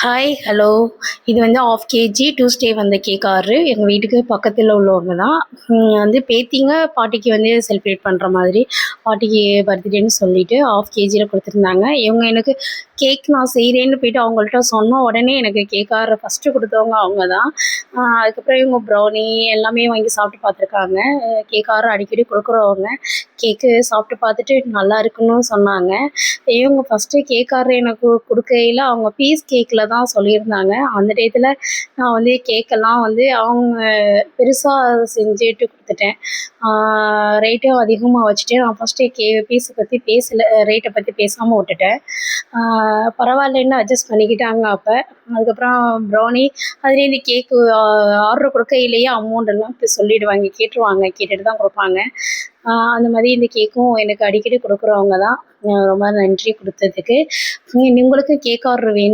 Hi, hello. இது வந்து 1/2 KG Tuesday வந்த கேக் ஆர்டரு. எங்கள் வீட்டுக்கு பக்கத்தில் உள்ளவங்க தான். வந்து பேத்திங்க, பாட்டிக்கு வந்து செலிப்ரேட் பண்ணுற மாதிரி, பாட்டிக்கு பர்த்டேன்னு சொல்லிட்டு 1/2 கேஜியில் கொடுத்துருந்தாங்க. இவங்க எனக்கு கேக் நான் செய்கிறேன்னு போயிட்டு அவங்கள்ட்ட சொன்ன உடனே எனக்கு கேக் ஆர்டர் ஃபஸ்ட்டு கொடுத்தவங்க அவங்க தான். அதுக்கப்புறம் இவங்க ப்ரௌனி எல்லாமே வாங்கி சாப்பிட்டு பார்த்துருக்காங்க. கேக் ஆர்டர் அடிக்கடி கொடுக்குறவங்க. கேக்கு சாப்பிட்டு பார்த்துட்டு நல்லா இருக்குன்னு சொன்னாங்க. இவங்க ஃபஸ்ட்டு கேக் ஆர்டர் எனக்கு கொடுக்கையில அவங்க பீஸ் கேக்கில் தான் சொல்லியிருந்தாங்க. அந்த டயத்தில் நான் வந்து கேக்கெல்லாம் வந்து அவங்க பெருசாக செஞ்சுட்டு கொடுத்துட்டேன். ரேட்டும் அதிகமாக வச்சுட்டேன். நான் ஃபஸ்ட்டே பீஸை பற்றி பேசலை, ரேட்டை பற்றி பேசாமல் விட்டுட்டேன். பரவாயில்லன்னு அட்ஜஸ்ட் பண்ணிக்கிட்டாங்க அப்போ. அதுக்கப்புறம் ப்ரௌனி அதுலேயே இந்த கேக்கு ஆர்டர் கொடுக்கையிலேயே அமௌண்டெல்லாம் இப்போ சொல்லிடுவாங்க, கேட்டுருவாங்க, கேட்டுட்டு தான் கொடுப்பாங்க. அந்த மாதிரி இந்த கேக்கும் எனக்கு அடிக்கடி கொடுக்குறவங்க தான். ரொம்ப நன்றி கொடுத்ததுக்கு. உங்களுக்கும் கேக் ஆர்டர் வேணும்